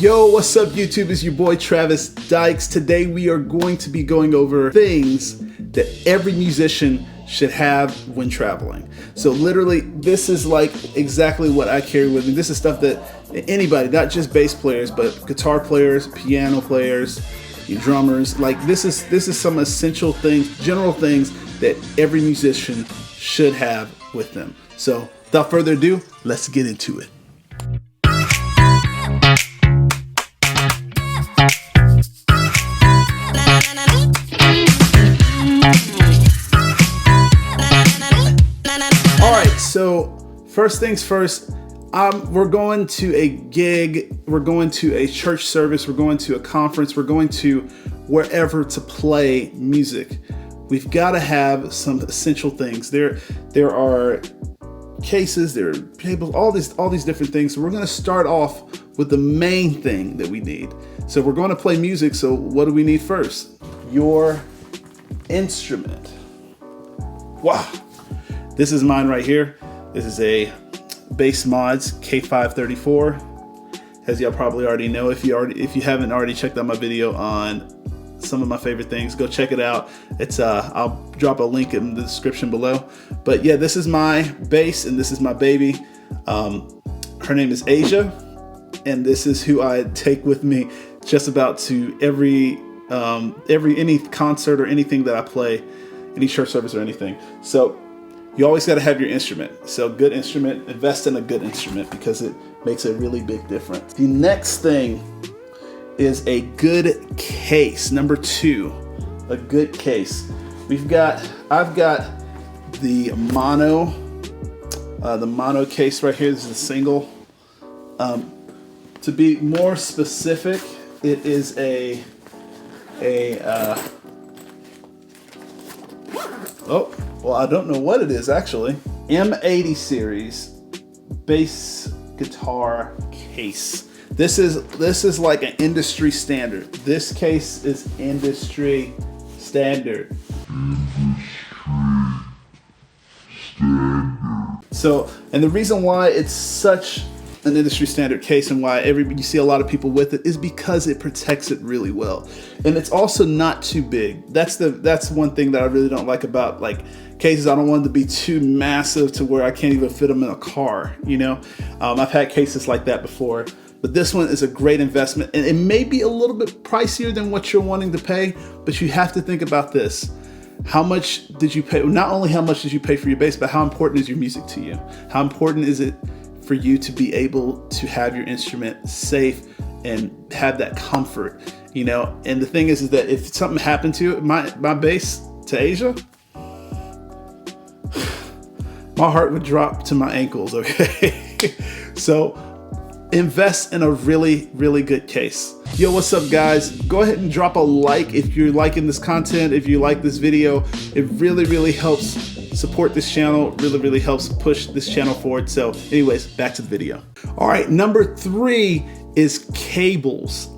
Yo, what's up YouTube? It's your boy Travis Dykes. Today we are going to be going over things that every musician should have when traveling. So literally, this is like exactly what I carry with me. This is stuff that anybody, not just bass players, but guitar players, piano players, drummers, like this is some essential things, general things that every musician should have with them. So without further ado, let's get into it. So first things first, we're going to a gig, we're going to a church service, we're going to a conference, we're going to wherever to play music. We've got to have some essential things. There are cases, there are tables, all these different things. So we're going to start off with the main thing that we need. So we're going to play music. So what do we need first? Your instrument. Wow. This is mine right here. This is a Bass Mods K534. As y'all probably already know, if you haven't already checked out my video on some of my favorite things, go check it out. It's I'll drop a link in the description below. But yeah, this is my bass and this is my baby. Her name is Asia, and this is who I take with me just about to any concert or anything that I play, any church service or anything. So you always got to have your instrument. So good instrument, invest in a good instrument because it makes a really big difference. The next thing is a good case. Number 2, a good case. I've got the mono case right here. This is a single. To be more specific, it is well, I don't know what it is actually. M80 series bass guitar case. This is like an industry standard. This case is industry standard. So, and the reason why it's such an industry standard case and why you see a lot of people with it is because it protects it really well, and it's also not too big. That's one thing that I really don't like about like cases. I don't want them to be too massive to where I can't even fit them in a car. I've had cases like that before, but this one is a great investment, and it may be a little bit pricier than what you're wanting to pay, but you have to think about this. How much did you pay? Not only how much did you pay for your bass, but how important is your music to you? How important is it for you to be able to have your instrument safe and have that comfort, And the thing is that if something happened to my bass, to Asia, my heart would drop to my ankles, okay? So invest in a really, really good case. Yo, what's up guys? Go ahead and drop a like if you're liking this content, if you like this video. It really, really helps support this channel, really helps push this channel forward. So anyways, back to the video. All right, number 3 is cables.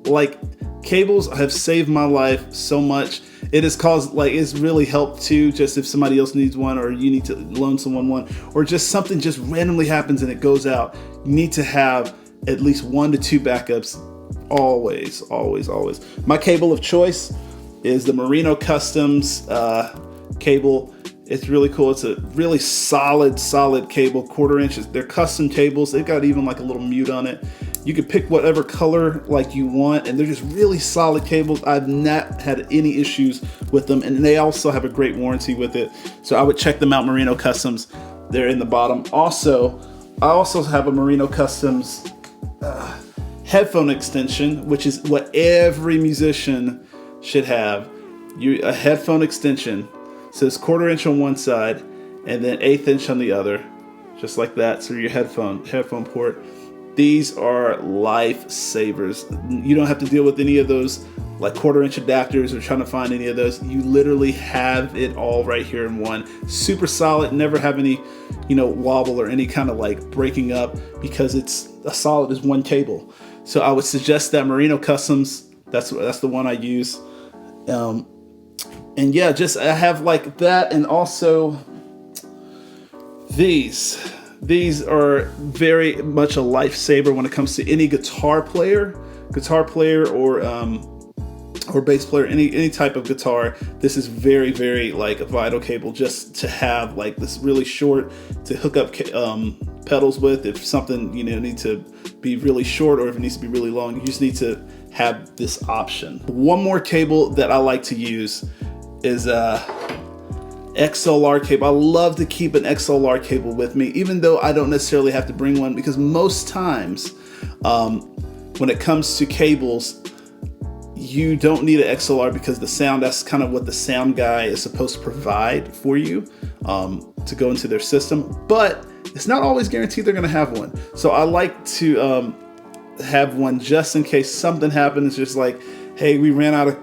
Like, cables have saved my life so much. It has caused, it's really helped too, just if somebody else needs one or you need to loan someone one, or just something just randomly happens and it goes out. You need to have at least 1 to 2 backups. Always. My cable of choice is the Merino Customs cable. It's really cool. It's a really solid cable, 1/4 inches. They're custom cables. They've got even like a little mute on it. You can pick whatever color like you want, and they're just really solid cables. I've not had any issues with them, and they also have a great warranty with it. So I would check them out, Merino Customs. They're in the bottom. Also, I also have a Merino Customs headphone extension, which is what every musician should have. A headphone extension. So it's 1/4 inch on one side and then 1/8 inch on the other, just like that. So your headphone port. These are lifesavers. You don't have to deal with any of those like 1/4 inch adapters or trying to find any of those. You literally have it all right here in one. Super solid, never have any, wobble or any kind of like breaking up because it's a solid as one cable. So I would suggest that Merino Customs. That's the one I use. And yeah, I have like that, and also these. These are very much a lifesaver when it comes to any guitar player or bass player, any type of guitar. This is very, very like a vital cable just to have, like this really short to hook up pedals with. If something, you know, needs to be really short or if it needs to be really long, you just need to have this option. One more cable that I like to use is XLR cable. I love to keep an XLR cable with me, even though I don't necessarily have to bring one, because most times when it comes to cables, you don't need an XLR because the sound, that's kind of what the sound guy is supposed to provide for you to go into their system, but it's not always guaranteed they're gonna have one. So I like to have one just in case something happens. Just like, hey, we ran out of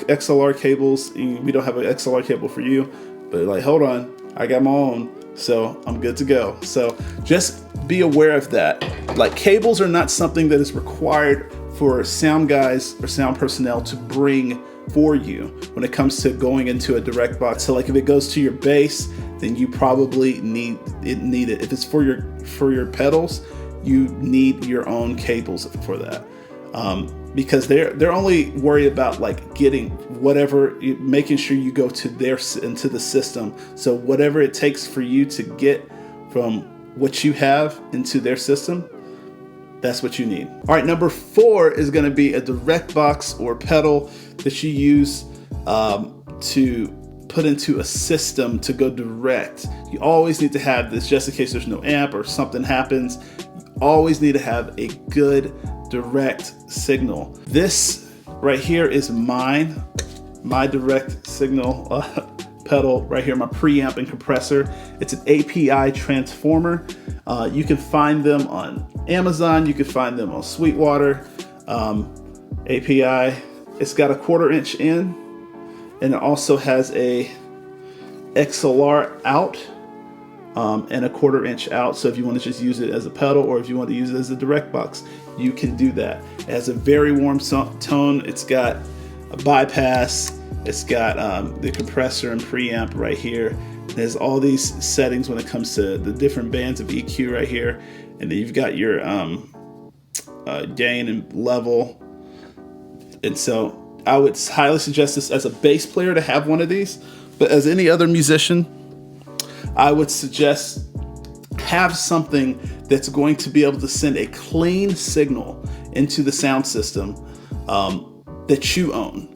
XLR cables, we don't have an XLR cable for you, but like, hold on, I got my own, so I'm good to go. So just be aware of that. Like, cables are not something that is required for sound guys or sound personnel to bring for you when it comes to going into a direct box. So like if it goes to your bass, then you probably need it. If it's for your pedals, you need your own cables for that. Because they're only worried about like getting whatever, making sure you go to into the system. So whatever it takes for you to get from what you have into their system, that's what you need. All right, number 4 is going to be a direct box or pedal that you use to put into a system to go direct. You always need to have this just in case there's no amp or something happens. You always need to have a good direct signal. This right here is my direct signal pedal right here, my preamp and compressor. It's an API transformer. You can find them on Amazon. You can find them on Sweetwater. API. It's got a 1/4 inch in, and it also has a XLR out and a 1/4 inch out. So if you want to just use it as a pedal, or if you want to use it as a direct box, you can do that. It has a very warm tone. It's got a bypass. It's got the compressor and preamp right here. There's all these settings when it comes to the different bands of EQ right here. And then you've got your gain and level. And so I would highly suggest this as a bass player to have one of these. But as any other musician, I would suggest have something that's going to be able to send a clean signal into the sound system that you own.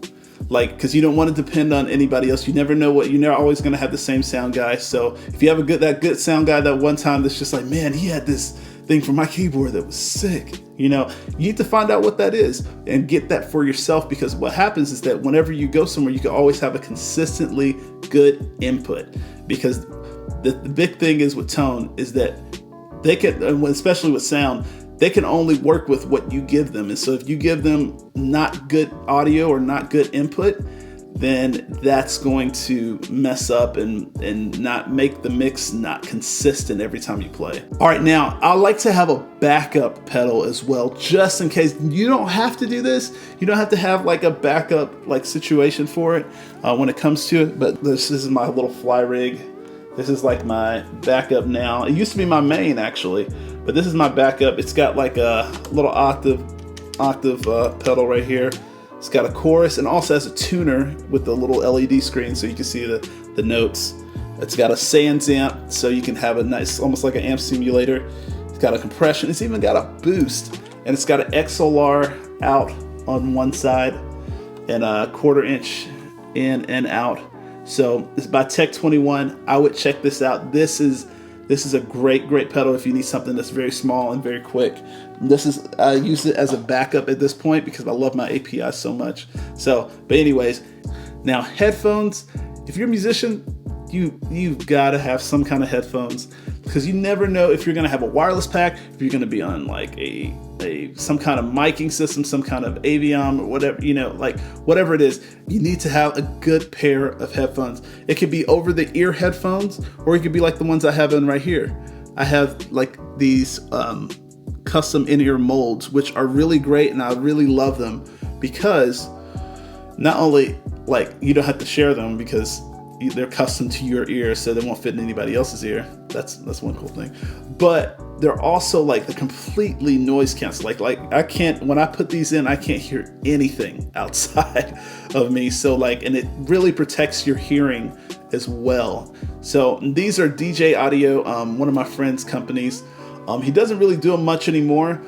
Like, because you don't want to depend on anybody else. You never know what, you're never always going to have the same sound guy. So if you have that good sound guy that one time that's just like, man, he had this thing for my keyboard that was sick. You know, you need to find out what that is and get that for yourself, because what happens is that whenever you go somewhere, you can always have a consistently good input. Because the big thing is with tone is that they can, especially with sound, they can only work with what you give them. And so if you give them not good audio or not good input, then that's going to mess up and not make the mix not consistent every time you play. All right, now I like to have a backup pedal as well, just in case. You don't have to do this. You don't have to have like a backup like situation for it when it comes to it. But this is my little fly rig. This is like my backup now. It used to be my main actually, but this is my backup. It's got like a little octave pedal right here. It's got a chorus and also has a tuner with the little LED screen so you can see the notes. It's got a sans amp so you can have a nice, almost like an amp simulator. It's got a compression. It's even got a boost, and it's got an XLR out on one side and a 1/4 inch in and out. So it's by Tech 21. I would check this out. This is a great pedal if you need something that's very small and very quick. I use it as a backup at this point because I love my API so much. So, but anyways, now headphones. If you're a musician, you've got to have some kind of headphones, because you never know if you're going to have a wireless pack, if you're going to be on like some kind of miking system, some kind of Aviom or whatever, you know, like whatever it is, you need to have a good pair of headphones. It could be over the ear headphones, or it could be like the ones I have in right here. I have like these custom in-ear molds, which are really great, and I really love them because not only like you don't have to share them, because they're custom to your ear, so they won't fit in anybody else's ear. That's one cool thing. But they're also like the completely noise cancel. Like I can't, when I put these in, I can't hear anything outside of me. So like, and it really protects your hearing as well. So these are DJ Audio, one of my friend's companies. He doesn't really do them much anymore,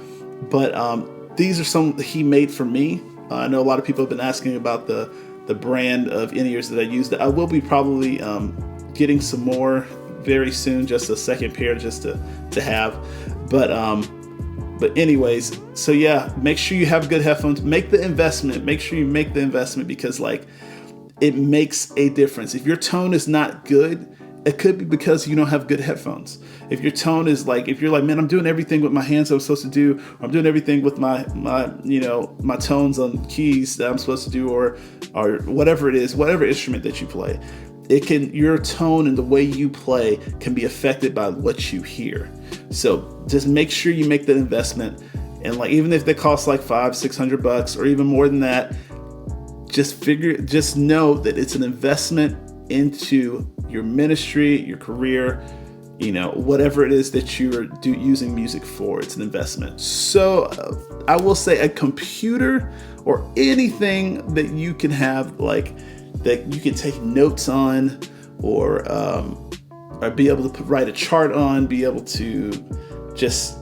but these are some that he made for me. I know a lot of people have been asking about the brand of in-ears that I use. That I will be probably getting some more very soon, just a second pair just to have. But anyways, so yeah, make sure you have good headphones. Make the investment. Make sure you make the investment, because like it makes a difference. If your tone is not good, it could be because you don't have good headphones. If your tone is like, if you're like, man, I'm doing everything with my hands that I'm supposed to do, or I'm doing everything with my tones on keys that I'm supposed to do, or whatever it is, whatever instrument that you play, your tone and the way you play can be affected by what you hear. So just make sure you make that investment. And like, even if they cost like $500-600 or even more than that, just know that it's an investment into your ministry, your career, whatever it is that you're using music for. It's an investment. So I will say a computer or anything that you can have, like that you can take notes on, or be able to write a chart on, be able to just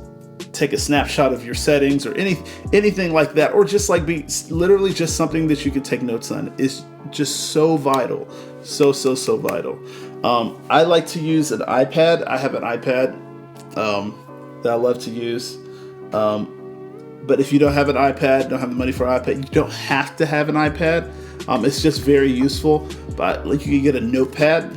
take a snapshot of your settings, or anything like that, or just like be literally just something that you can take notes on, is just so vital. So vital. I like to use an iPad. I have an iPad that I love to use. But if you don't have an iPad, don't have the money for an iPad, you don't have to have an iPad. It's just very useful. But like, you can get a notepad.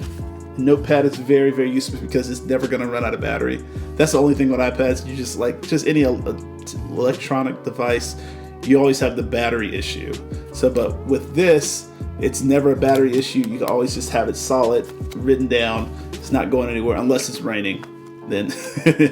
Notepad is very, very useful because it's never going to run out of battery. That's the only thing with iPads. You just any electronic device, you always have the battery issue. So, but with this, it's never a battery issue. You can always just have it solid, written down. It's not going anywhere unless it's raining. Then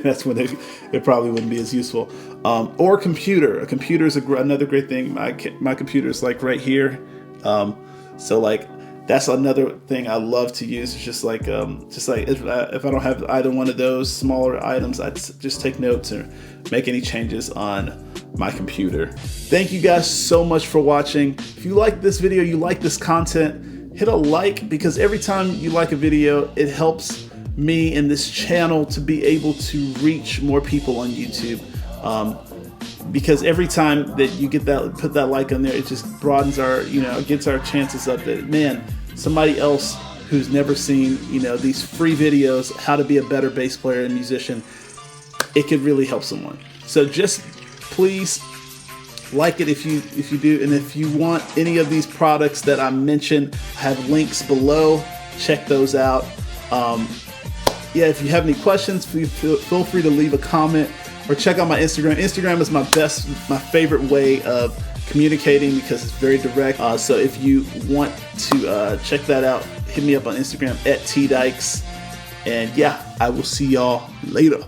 that's when it probably wouldn't be as useful. Or a computer. A computer is another great thing. My computer is like right here. So like, that's another thing I love to use. It's just like if I don't have either one of those smaller items, I'd just take notes or make any changes on my computer. Thank you guys so much for watching. If you like this video, you like this content, hit a like, because every time you like a video, it helps me and this channel to be able to reach more people on YouTube. Because every time that you put that like on there, it just broadens gets our chances up that, man, somebody else who's never seen, these free videos, how to be a better bass player and musician, it could really help someone. So just please like it if you do, and if you want any of these products that I mentioned, I have links below. Check those out. If you have any questions, feel free to leave a comment, or check out my Instagram. Instagram is my favorite way of communicating because it's very direct. So if you want to check that out, hit me up on Instagram at @tdykes. And yeah, I will see y'all later.